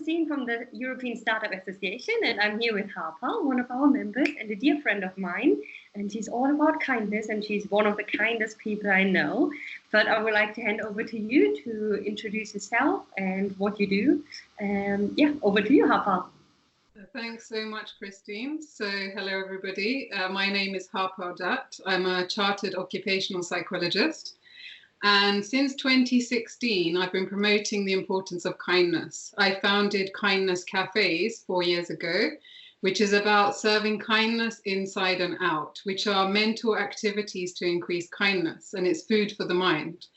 Christine from the European Startup Association, and I'm here with Harpal, one of our members and a dear friend of mine. And she's all about kindness, and she's one of the kindest people I know. But I would like to hand over to you to introduce yourself and what you do. Yeah, over to you, Harpal. Thanks so much, Christine. So, hello, everybody. My name is Harpal Dhatt. I'm a chartered occupational psychologist. And since 2016, I've been promoting the importance of kindness. I founded Kindness Cafes 4 years ago, which is about serving kindness inside and out, which are mental activities to increase kindness, and it's food for the mind.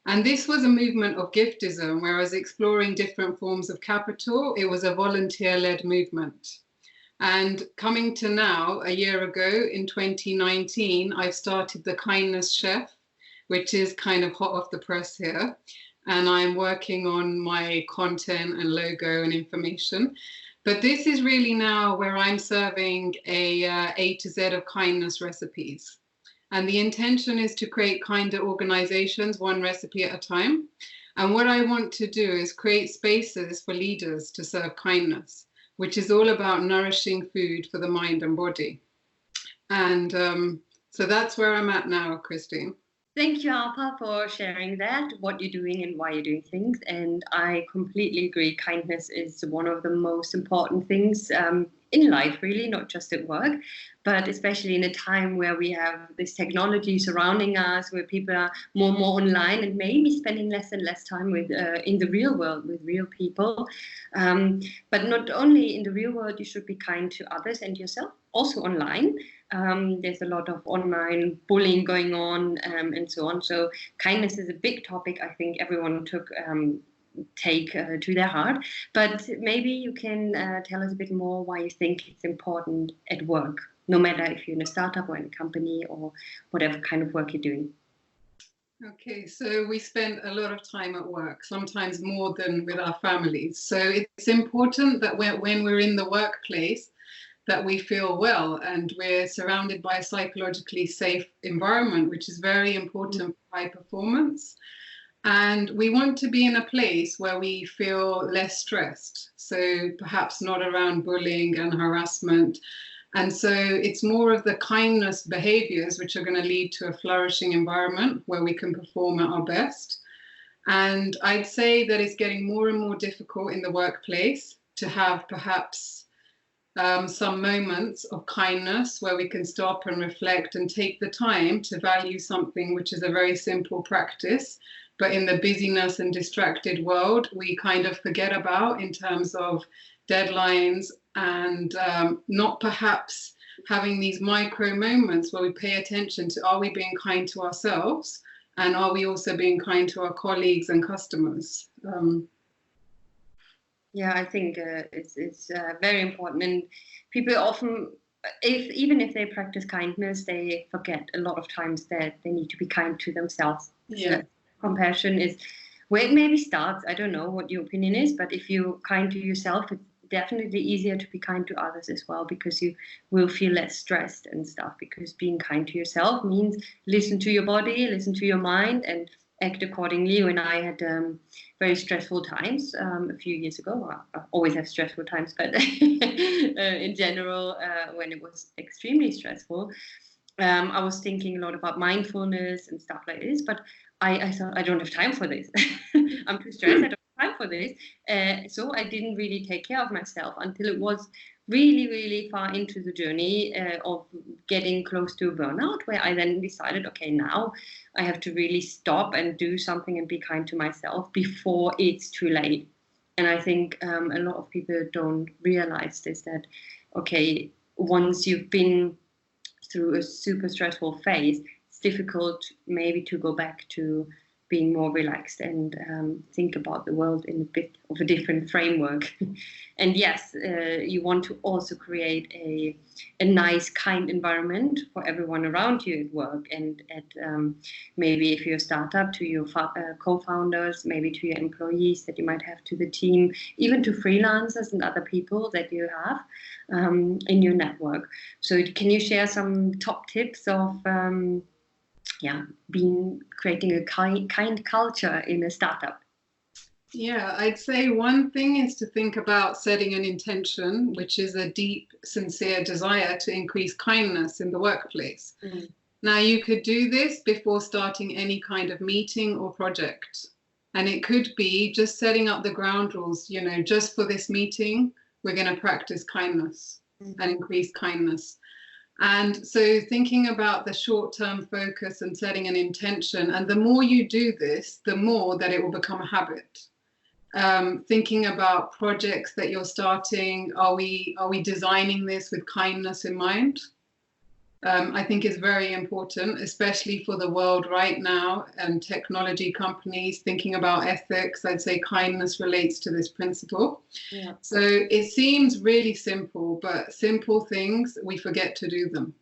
And this was a movement of giftism, where I was exploring different forms of capital. It was a volunteer-led movement. And coming to now, a year ago, in 2019, I've started the Kindness Chef, which is kind of hot off the press here. And I'm working on my content and logo and information. But this is really now where I'm serving A to Z of kindness recipes. And the intention is to create kinder organizations, one recipe at a time. And what I want to do is create spaces for leaders to serve kindness, which is all about nourishing food for the mind and body. And so that's where I'm at now, Christine. Thank you, Harpal, for sharing that, what you're doing and why you're doing things. And I completely agree. Kindness is one of the most important things in life, really, not just at work, but especially in a time where we have this technology surrounding us, where people are more and more online and maybe spending less and less time with in the real world with real people. But not only in the real world, you should be kind to others and yourself, also online. There's a lot of online bullying going on and so on. So kindness is a big topic. I think everyone take to their heart. But maybe you can tell us a bit more why you think it's important at work, no matter if you're in a startup or in a company or whatever kind of work you're doing. Okay, so we spend a lot of time at work, sometimes more than with our families. So it's important that when we're in the workplace, that we feel well and we're surrounded by a psychologically safe environment, which is very important for high performance. And we want to be in a place where we feel less stressed. So perhaps not around bullying and harassment. And so it's more of the kindness behaviors which are going to lead to a flourishing environment where we can perform at our best. And I'd say that it's getting more and more difficult in the workplace to have perhaps some moments of kindness where we can stop and reflect and take the time to value something which is a very simple practice, but in the busyness and distracted world, we kind of forget about in terms of deadlines and not perhaps having these micro moments where we pay attention to, are we being kind to ourselves? And are we also being kind to our colleagues and customers? Yeah, I think it's very important, and people often, even if they practice kindness, they forget a lot of times that they need to be kind to themselves. Yeah, so compassion is where it maybe starts. I don't know what your opinion is, but if you're kind to yourself, it's definitely easier to be kind to others as well, because you will feel less stressed and stuff. Because being kind to yourself means listen to your body, listen to your mind, and act accordingly. When I had very stressful times a few years ago, I always have stressful times, but in general, when it was extremely stressful, I was thinking a lot about mindfulness and stuff like this, but I thought, I don't have time for this. I'm too stressed, I don't have time for this. So I didn't really take care of myself until it was really, really far into the journey of getting close to a burnout, where I then decided, okay, now I have to really stop and do something and be kind to myself before it's too late. And I think a lot of people don't realize this, that, okay, once you've been through a super stressful phase, it's difficult maybe to go back to being more relaxed and think about the world in a bit of a different framework. And yes, you want to also create a nice, kind environment for everyone around you at work, and at maybe if you're a startup, to your co-founders, maybe to your employees that you might have, to the team, even to freelancers and other people that you have in your network. So can you share some top tips of creating a kind culture in a startup? Yeah, I'd say one thing is to think about setting an intention, which is a deep, sincere desire to increase kindness in the workplace. Mm. Now, you could do this before starting any kind of meeting or project. And it could be just setting up the ground rules, you know, just for this meeting, we're going to practice kindness and increase kindness. And so thinking about the short-term focus and setting an intention, and the more you do this, the more that it will become a habit. Thinking about projects that you're starting, are we designing this with kindness in mind? I think is very important, especially for the world right now and technology companies thinking about ethics. I'd say kindness relates to this principle. Yeah. So it seems really simple, but simple things, we forget to do them.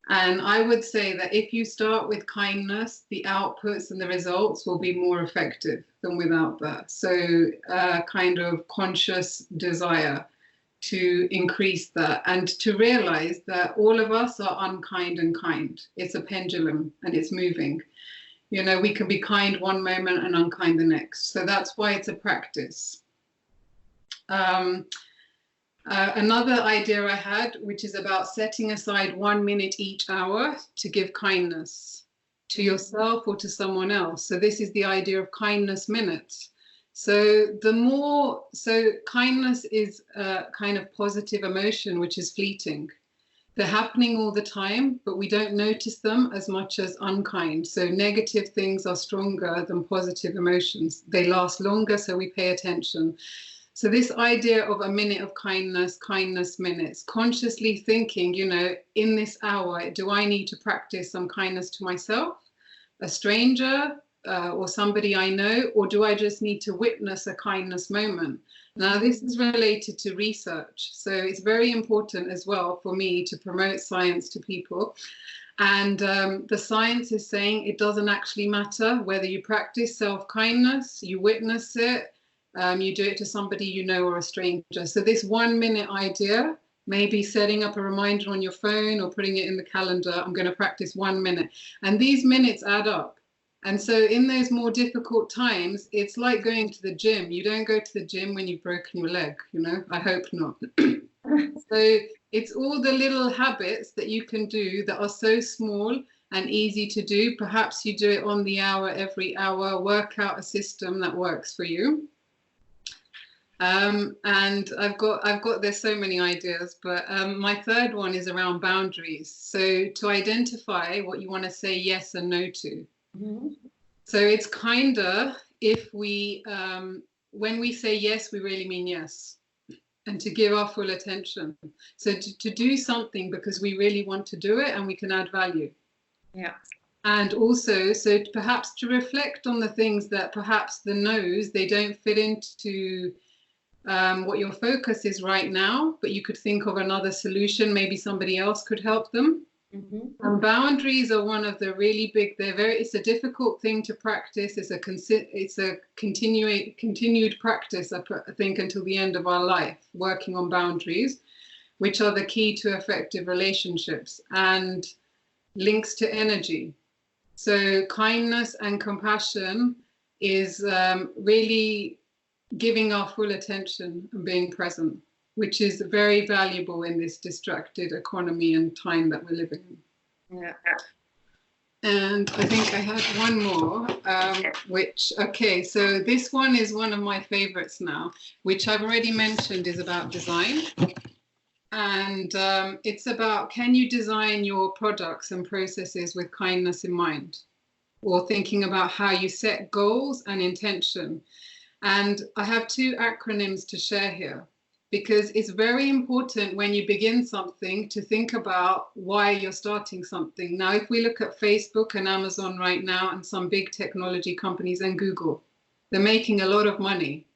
And I would say that if you start with kindness, the outputs and the results will be more effective than without that. So kind of conscious desire to increase that and to realize that all of us are unkind and kind. It's a pendulum and it's moving. You know, we can be kind one moment and unkind the next. So that's why it's a practice. Another idea I had, which is about setting aside 1 minute each hour to give kindness to yourself or to someone else. So this is the idea of kindness minutes. So kindness is a kind of positive emotion, which is fleeting. They're happening all the time, but we don't notice them as much as unkind. So negative things are stronger than positive emotions. They last longer, so we pay attention. So this idea of a minute of kindness, kindness minutes, consciously thinking, you know, in this hour, do I need to practice some kindness to myself, a stranger, or somebody I know, or do I just need to witness a kindness moment? Now, this is related to research. So it's very important as well for me to promote science to people. And the science is saying it doesn't actually matter whether you practice self-kindness, you witness it, you do it to somebody you know or a stranger. So this 1 minute idea, maybe setting up a reminder on your phone or putting it in the calendar, I'm going to practice 1 minute. And these minutes add up. And so in those more difficult times, it's like going to the gym. You don't go to the gym when you've broken your leg, you know, I hope not. So it's all the little habits that you can do that are so small and easy to do. Perhaps you do it on the hour, every hour, work out a system that works for you. And there's so many ideas, but my third one is around boundaries. So to identify what you want to say yes and no to. Mm-hmm. So it's kinder if we, when we say yes, we really mean yes, and to give our full attention. So to do something because we really want to do it and we can add value. Yeah. And also, so perhaps to reflect on the things that perhaps the no's, they don't fit into what your focus is right now, but you could think of another solution. Maybe somebody else could help them. Mm-hmm. And boundaries are one of the really big. It's a difficult thing to practice. It's a continued practice. I think until the end of our life, working on boundaries, which are the key to effective relationships and links to energy. So kindness and compassion is really giving our full attention and being present, which is very valuable in this distracted economy and time that we're living in. Yeah. And I think I had one more, so this one is one of my favorites now, which I've already mentioned is about design. And it's about, can you design your products and processes with kindness in mind? Or thinking about how you set goals and intention. And I have 2 acronyms to share here, because it's very important when you begin something to think about why you're starting something. Now, if we look at Facebook and Amazon right now and some big technology companies and Google, they're making a lot of money.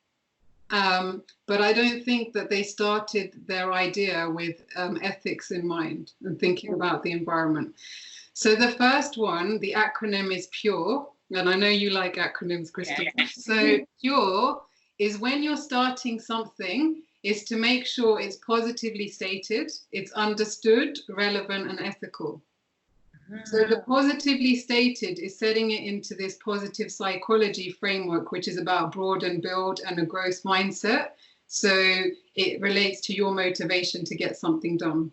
But I don't think that they started their idea with ethics in mind and thinking about the environment. So the first one, the acronym is PURE. And I know you like acronyms, Christine. Yeah. So PURE is when you're starting something, is to make sure it's positively stated, it's understood, relevant, and ethical. So the positively stated is setting it into this positive psychology framework, which is about broad and build and a growth mindset. So it relates to your motivation to get something done.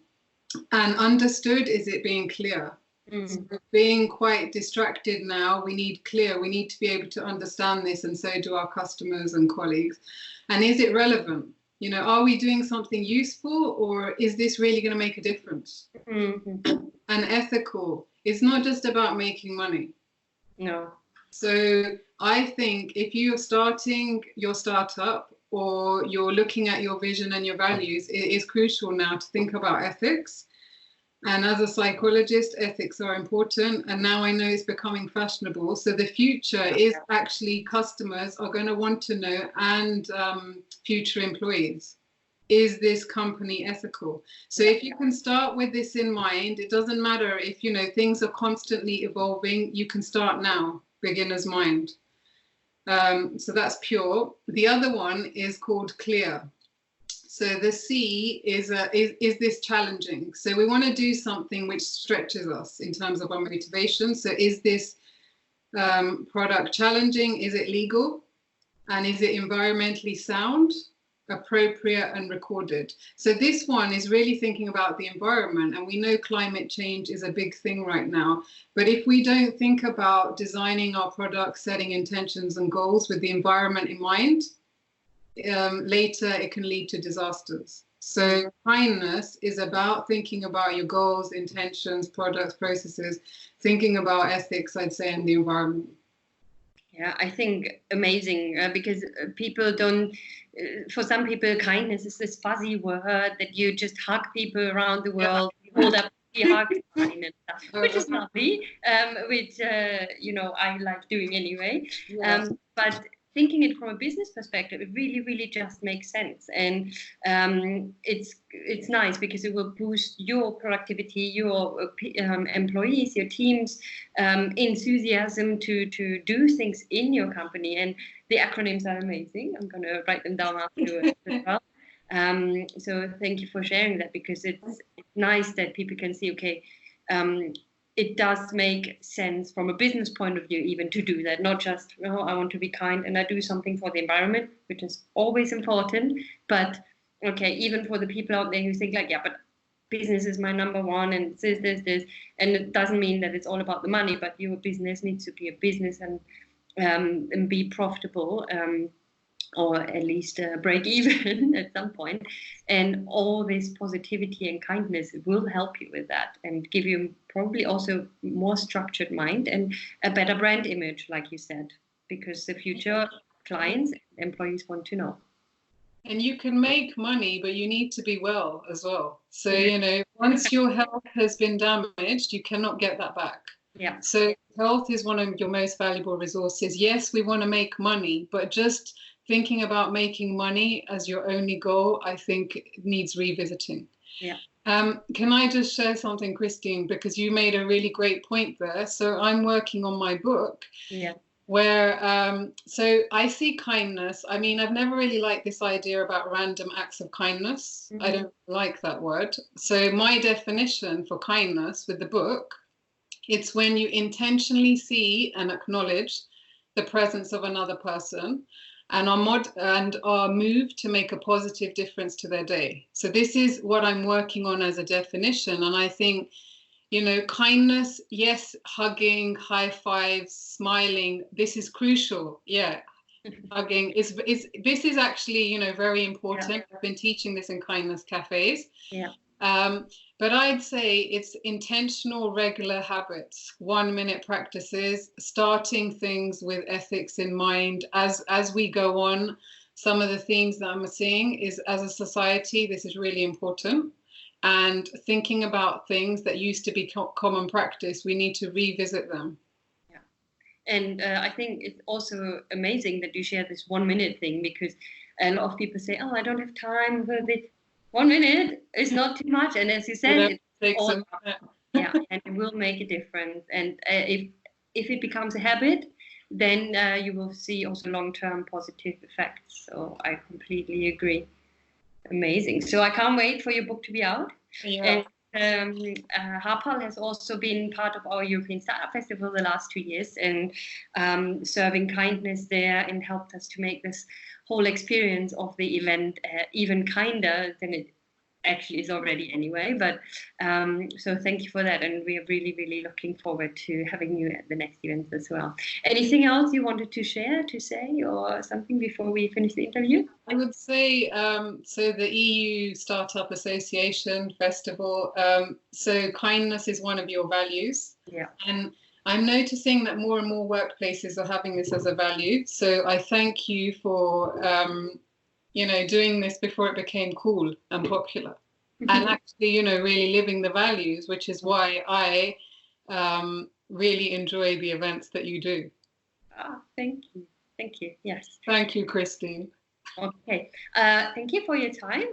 And understood is it being clear. So being quite distracted now, we need clear. We need to be able to understand this, and so do our customers and colleagues. And is it relevant? You know, are we doing something useful, or is this really going to make a difference? And ethical. It's not just about making money. No. So I think if you're starting your startup or you're looking at your vision and your values, it is crucial now to think about ethics. And as a psychologist, ethics are important. And now I know it's becoming fashionable. So the future is actually customers are going to want to know, and future employees, is this company ethical? So if you can start with this in mind, it doesn't matter if, you know, things are constantly evolving, you can start now, beginner's mind. So that's pure. The other one is called clear. So the C is this challenging? So we want to do something which stretches us in terms of our motivation. So is this product challenging? Is it legal? And is it environmentally sound, appropriate, and recorded? So this one is really thinking about the environment, and we know climate change is a big thing right now. But if we don't think about designing our products, setting intentions and goals with the environment in mind, later it can lead to disasters. So kindness is about thinking about your goals, intentions, products, processes, thinking about ethics, I'd say, and the environment. Yeah, I think amazing, because people don't, for some people, kindness is this fuzzy word that you just hug people around the world, hold up the hug sign and stuff, which is lovely, which, you know, I like doing anyway. But thinking it from a business perspective, it really, really just makes sense. And it's nice because it will boost your productivity, your employees, your team's enthusiasm to do things in your company. And the acronyms are amazing. I'm going to write them down afterwards as well. So thank you for sharing that, because it's nice that people can see, okay, it does make sense from a business point of view even to do that, not just, oh, I want to be kind and I do something for the environment, which is always important, but okay, even for the people out there who think like, yeah, but business is my number one and this, and it doesn't mean that it's all about the money, but your business needs to be a business and be profitable, or at least break even at some point. And all this positivity and kindness will help you with that and give you probably also more structured mind and a better brand image, like you said, because the future clients and employees want to know. And you can make money, but you need to be well as well. So, you know, once your health has been damaged, you cannot get that back. Yeah. So health is one of your most valuable resources. Yes, we want to make money, but just thinking about making money as your only goal, I think needs revisiting. Yeah. Can I just share something, Christine, because you made a really great point there. So I'm working on my book. Yeah. Where so I see kindness. I mean, I've never really liked this idea about random acts of kindness. I don't like that word. So my definition for kindness with the book, it's when you intentionally see and acknowledge the presence of another person and are moved to make a positive difference to their day. So this is what I'm working on as a definition. And I think, you know, kindness, yes, hugging, high fives, smiling, this is crucial. Yeah, hugging is this is actually, you know, very important. Yeah. I've been teaching this in kindness cafes. Yeah. But I'd say it's intentional, regular habits, 1 minute practices, starting things with ethics in mind as we go on. Some of the themes that I'm seeing is, as a society, this is really important. And thinking about things that used to be common practice, we need to revisit them. Yeah. And I think it's also amazing that you share this 1 minute thing, because a lot of people say, oh, I don't have time for this. 1 minute is not too much. And as you said, yeah, and it will make a difference. And if it becomes a habit, then you will see also long-term positive effects. So I completely agree. Amazing. So I can't wait for your book to be out. Yeah. Harpal has also been part of our European Startup Festival the last 2 years, and serving kindness there, and helped us to make this whole experience of the event even kinder than it actually is already anyway. But so thank you for that, and we are really, really looking forward to having you at the next events as well. Anything else you wanted to share, to say, or something before we finish the interview? I would say, so the EU Startup Association Festival, so kindness is one of your values. Yeah. And I'm noticing that more and more workplaces are having this as a value. So I thank you for doing this before it became cool and popular, and actually, really living the values, which is why I really enjoy the events that you do. Thank you. Thank you. Yes. Thank you, Christine. Okay. Thank you for your time,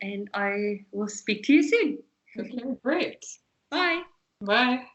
and I will speak to you soon. Okay, great. Bye. Bye.